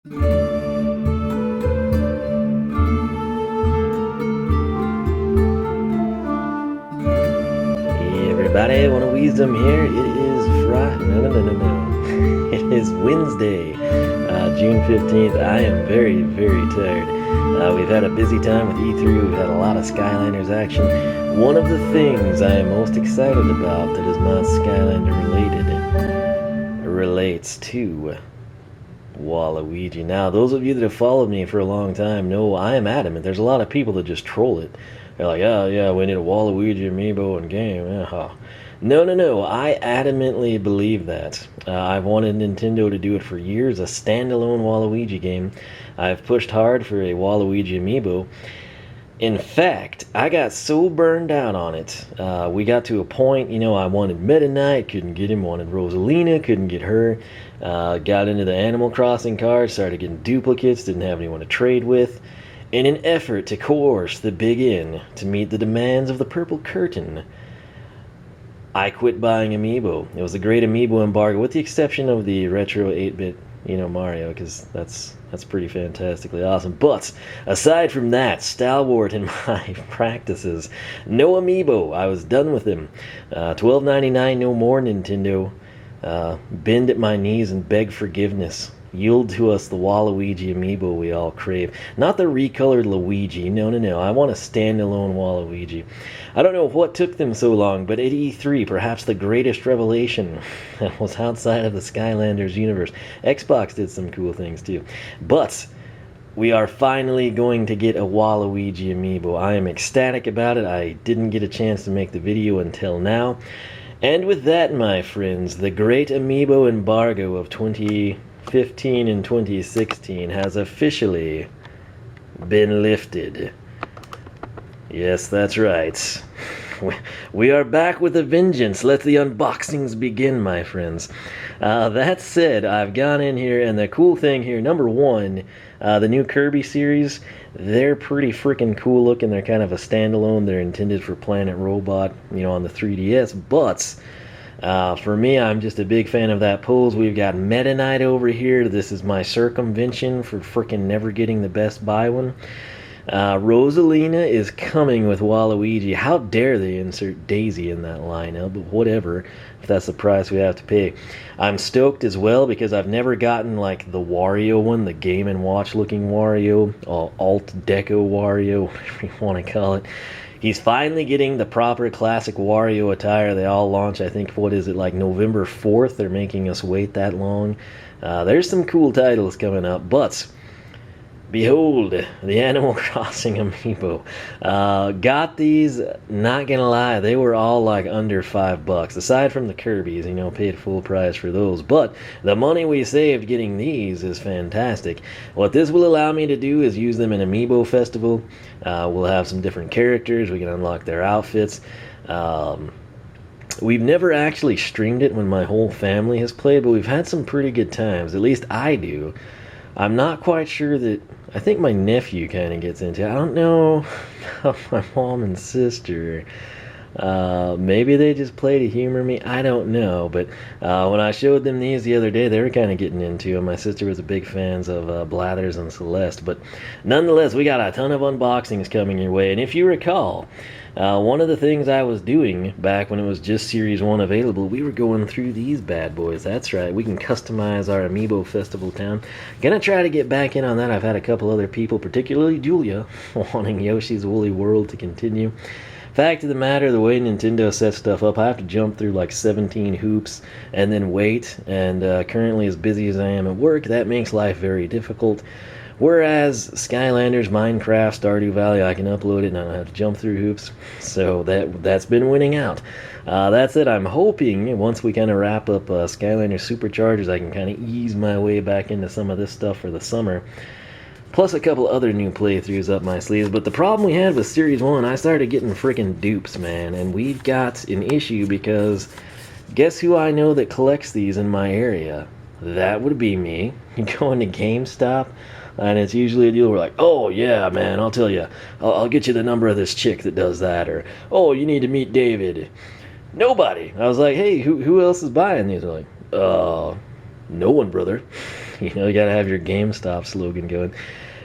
Hey everybody, Wall of Wiisdom here. It is Friday. No. It is Wednesday, June 15th. I am very, very tired. We've had a busy time with E3. We've had a lot of Skylanders action. One of the things I am most excited about that is not Skylander related relates to Waluigi. Now, those of you that have followed me for a long time know I am adamant. There's a lot of people that just troll it. They're like, oh yeah, we need a Waluigi amiibo in game. No. I adamantly believe that. I've wanted Nintendo to do it for years, a standalone Waluigi game. I've pushed hard for a Waluigi amiibo. In fact, I got so burned out on it. We got to a point, I wanted Meta Knight, couldn't get him. Wanted Rosalina, couldn't get her. Got into the Animal Crossing cards, started getting duplicates, didn't have anyone to trade with. In an effort to coerce the Big N to meet the demands of the Purple Curtain, I quit buying amiibo. It was a great amiibo embargo, with the exception of the retro 8-bit, Mario, because that's pretty fantastically awesome. But aside from that, stalwart in my practices, no amiibo. I was done with them. $12.99, no more, Nintendo. Bend at my knees and beg forgiveness. Yield to us the Waluigi amiibo we all crave. Not the recolored Luigi. No. I want a standalone Waluigi. I don't know what took them so long, but at E3, perhaps the greatest revelation that was outside of the Skylanders universe. Xbox did some cool things too. But we are finally going to get a Waluigi amiibo. I am ecstatic about it. I didn't get a chance to make the video until now. And with that, my friends, the great amiibo embargo of 2015 and 2016 has officially been lifted. Yes, that's right. We are back with a vengeance. Let the unboxings begin, my friends. That said, I've gone in here, and the cool thing here, number one, the new Kirby series, they're pretty freaking cool looking. They're kind of a standalone. They're intended for Planet Robot, on the 3DS. But for me, I'm just a big fan of that pose. We've got Meta Knight over here. This is my circumvention for freaking never getting the Best Buy one. Rosalina is coming with Waluigi. How dare they insert Daisy in that lineup, but whatever, if that's the price we have to pay. I'm stoked as well because I've never gotten like the Wario one, the Game & Watch looking Wario, Alt Deco Wario, whatever you want to call it. He's finally getting the proper classic Wario attire. They all launch, I think, like November 4th? They're making us wait that long. There's some cool titles coming up, but behold, the Animal Crossing amiibo. Got these, not gonna lie, they were all like under $5. Aside from the Kirby's, paid full price for those. But the money we saved getting these is fantastic. What this will allow me to do is use them in Amiibo Festival. We'll have some different characters. We can unlock their outfits. We've never actually streamed it when my whole family has played, but we've had some pretty good times. At least I do. I'm not quite sure that... I think my nephew kind of gets into it. I don't know about my mom and sister. Maybe they just play to humor me. I don't know. But when I showed them these the other day, they were kind of getting into them. My sister was a big fan of Blathers and Celeste. But nonetheless, we got a ton of unboxings coming your way. And if you recall, one of the things I was doing back when it was just Series 1 available, we were going through these bad boys. That's right. We can customize our Amiibo Festival town. Gonna try to get back in on that. I've had a couple other people, particularly Julia, wanting Yoshi's Woolly World to continue. Fact of the matter, the way Nintendo sets stuff up, I have to jump through like 17 hoops and then wait. And currently, as busy as I am at work, that makes life very difficult. Whereas Skylanders, Minecraft, Stardew Valley, I can upload it and I don't have to jump through hoops. So that's been winning out. That's it. I'm hoping once we kind of wrap up Skylander Superchargers, I can kind of ease my way back into some of this stuff for the summer. Plus a couple other new playthroughs up my sleeves. But the problem we had with Series 1, I started getting freaking dupes, man. And we've got an issue because guess who I know that collects these in my area? That would be me. You go into GameStop, and it's usually a deal where like, oh yeah, man, I'll tell you. I'll get you the number of this chick that does that. Or, oh, you need to meet David. Nobody. I was like, hey, who else is buying these? They're like, no one, brother. You know, you gotta have your GameStop slogan going.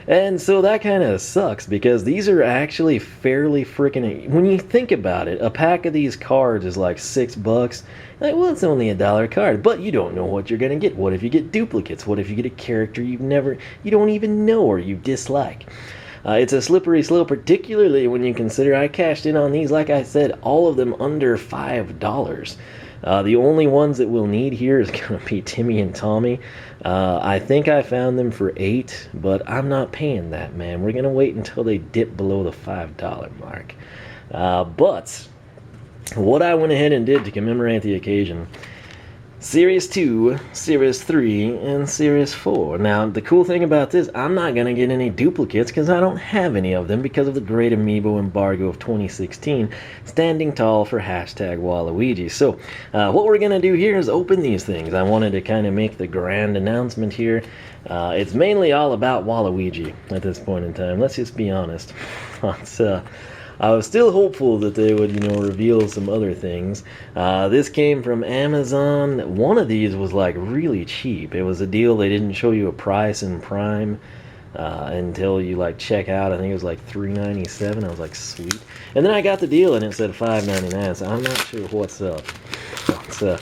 And so that kind of sucks because these are actually fairly freaking. When you think about it, a pack of these cards is like $6. Like, well, it's only $1 a card, but you don't know what you're gonna get. What if you get duplicates? What if you get a character you don't even know or you dislike? It's a slippery slope, particularly when you consider I cashed in on these, like I said, all of them under $5. The only ones that we'll need here is going to be Timmy and Tommy. I think I found them for $8, but I'm not paying that, man. We're going to wait until they dip below the $5 mark. But what I went ahead and did to commemorate the occasion, Series 2, Series 3, and Series 4. Now, the cool thing about this, I'm not going to get any duplicates because I don't have any of them because of the great amiibo embargo of 2016, standing tall for hashtag Waluigi. So, what we're going to do here is open these things. I wanted to kind of make the grand announcement here. It's mainly all about Waluigi at this point in time. Let's just be honest. I was still hopeful that they would, reveal some other things. This came from Amazon. One of these was like really cheap. It was a deal. They didn't show you a price in Prime until you like check out. I think it was like $3.97. I was like, sweet. And then I got the deal and it said $5.99. So I'm not sure what's up. So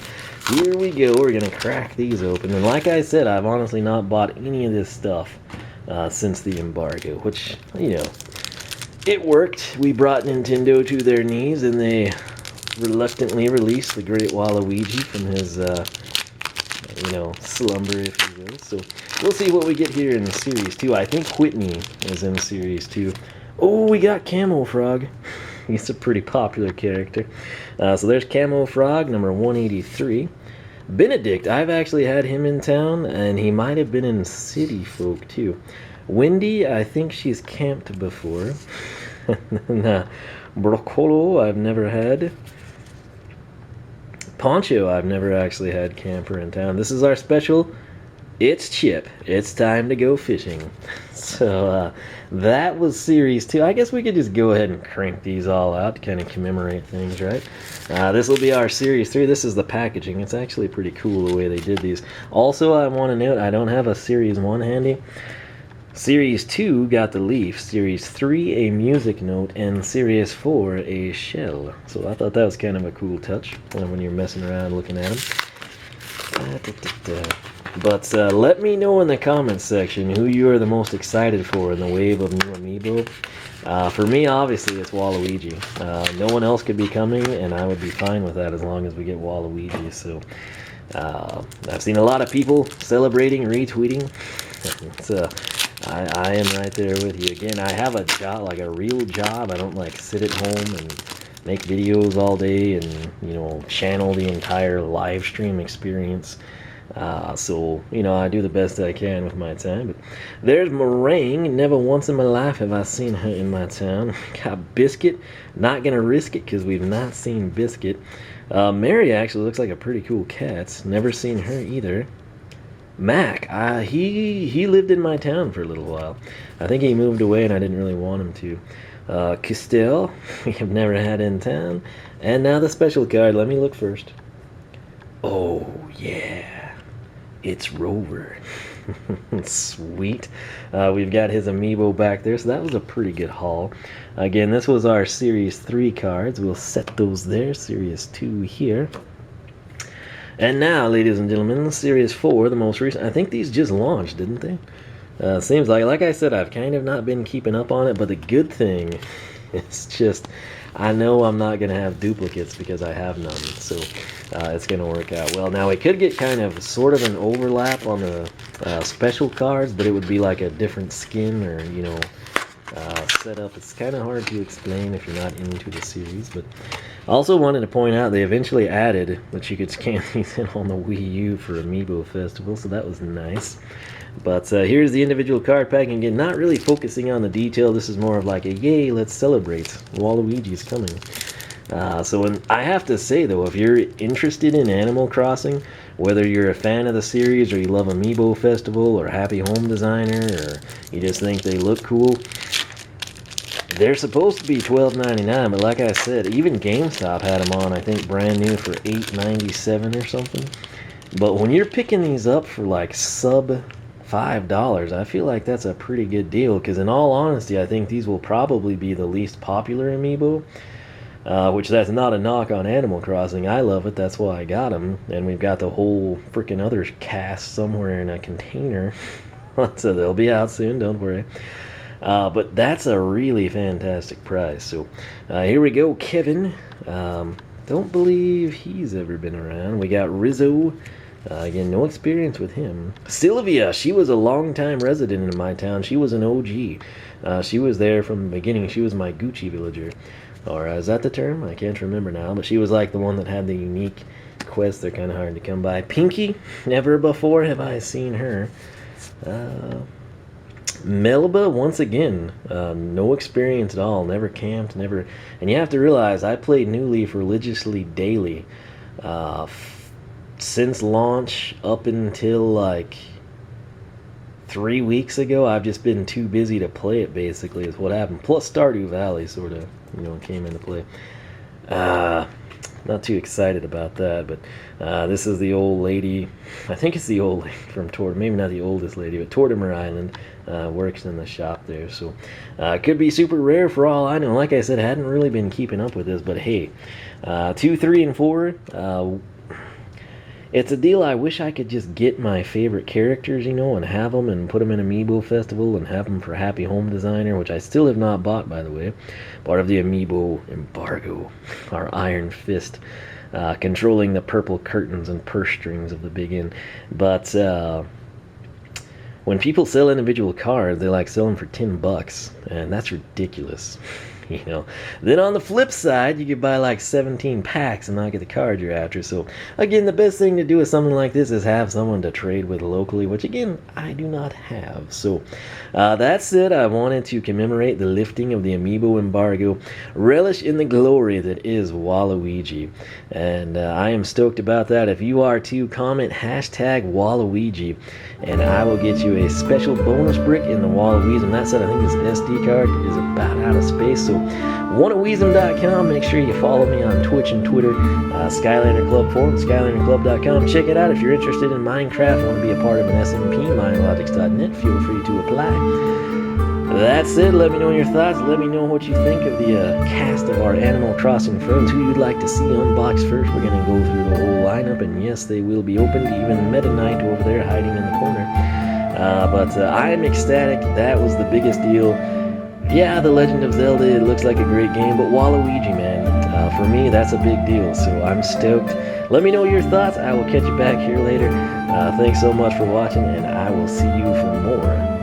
here we go. We're gonna crack these open. And like I said, I've honestly not bought any of this stuff since the embargo, which it worked. We brought Nintendo to their knees and they reluctantly released the great Waluigi from his, slumber, if you will. So we'll see what we get here in Series 2. I think Whitney is in Series 2. Oh, we got Camo Frog. He's a pretty popular character. So there's Camo Frog, number 183. Benedict, I've actually had him in town, and he might have been in City Folk, too. Wendy, I think she's camped before. Broccolo, I've never had. Poncho, I've never actually had camper in town. This is our special. It's Chip. It's time to go fishing. So that was Series 2. I guess we could just go ahead and crank these all out to kind of commemorate things, right? This will be our Series 3. This is the packaging. It's actually pretty cool the way they did these. Also, I want to note, I don't have a Series 1 handy. Series 2 got the leaf, Series 3 a music note, and Series 4 a shell. So I thought that was kind of a cool touch when you're messing around looking at them. But let me know in the comments section who you are the most excited for in the wave of new amiibo. For me, obviously, it's Waluigi. No one else could be coming, and I would be fine with that as long as we get Waluigi. So I've seen a lot of people celebrating, retweeting. I am right there with you. Again, I have a job, like a real job. I don't like sit at home and make videos all day and, channel the entire live stream experience. So, I do the best I can with my time. But there's Meringue. Never once in my life have I seen her in my town. Got Biscuit. Not going to risk it because we've not seen Biscuit. Mary actually looks like a pretty cool cat. Never seen her either. Mac, he lived in my town for a little while. I think he moved away and I didn't really want him to. Castell, we have never had in town. And now the special card. Let me look first. Oh, yeah. It's Rover. Sweet. We've got his amiibo back there, so that was a pretty good haul. Again, this was our Series 3 cards. We'll set those there. Series 2 here. And now, ladies and gentlemen, Series 4, the most recent. I think these just launched, didn't they? Seems like I said, I've kind of not been keeping up on it, but the good thing is just, I know I'm not going to have duplicates because I have none, so it's going to work out well. Now, it could get kind of sort of an overlap on the special cards, but it would be like a different skin or, setup. It's kind of hard to explain if you're not into the series, but I also wanted to point out they eventually added that you could scan these in on the Wii U for Amiibo Festival, so that was nice. But here's the individual card pack. Again, not really focusing on the detail. This is more of like a yay, let's celebrate. Waluigi's coming. So I have to say though, if you're interested in Animal Crossing, whether you're a fan of the series or you love Amiibo Festival or Happy Home Designer or you just think they look cool, they're supposed to be $12.99, but like I said, even GameStop had them on, I think brand new for $8.97 or something. But when you're picking these up for like sub $5. I feel like that's a pretty good deal, because in all honesty, I think these will probably be the least popular amiibo. Which that's not a knock on Animal Crossing. I love it. That's why I got them. And we've got the whole freaking other cast somewhere in a container. So they'll be out soon, don't worry. But that's a really fantastic prize. So here we go, Kevin. Don't believe he's ever been around. We got Rizzo. Again, no experience with him. Sylvia, she was a long-time resident in my town. She was an OG. She was there from the beginning. She was my Gucci villager. Or is that the term? I can't remember now. But she was like the one that had the unique quests. They're kind of hard to come by. Pinky, never before have I seen her. Melba, once again, no experience at all. Never camped, never. And you have to realize, I played New Leaf religiously daily. Since launch up until like 3 weeks ago, I've just been too busy to play it, basically, is what happened. Plus Stardew Valley sort of, came into play. Not too excited about that, but this is the old lady. I think it's the old lady from Tortimer. Maybe not the oldest lady, but Tortimer Island. Works in the shop there, so could be super rare for all I know. Like I said, I hadn't really been keeping up with this, but hey, 2, 3, and 4. It's a deal. I wish I could just get my favorite characters, and have them and put them in Amiibo Festival and have them for Happy Home Designer, which I still have not bought, by the way. Part of the amiibo embargo, our iron fist, controlling the purple curtains and purse strings of the Big Inn. But when people sell individual cards, they sell them for $10, and that's ridiculous. Then on the flip side, you could buy 17 packs and not get the card you're after. So again, the best thing to do with something like this is have someone to trade with locally, which again, I do not have. So that's it. I wanted to commemorate the lifting of the Amiibo embargo, relish in the glory that is Waluigi, and I am stoked about that. If you are too, comment #Waluigi, and I will get you a special bonus brick in the Wall of Wiisdom. That said, I think this SD card is about out of space, so oneofwiisdom.com. Make sure you follow me on Twitch and Twitter. Skylander Club forum, skylanderclub.com. Check it out if you're interested in Minecraft, want to be a part of an SMP, minelogics.net. Feel free to apply. That's it. Let me know your thoughts. Let me know what you think of the cast of our Animal Crossing friends, who you'd like to see unboxed first. We're going to go through the whole lineup, and yes, they will be opened. Even Meta Knight over there hiding in the corner. But I'm ecstatic. That was the biggest deal. Yeah, The Legend of Zelda, it looks like a great game, but Waluigi, man, for me, that's a big deal, so I'm stoked. Let me know your thoughts. I will catch you back here later. Thanks so much for watching, and I will see you for more.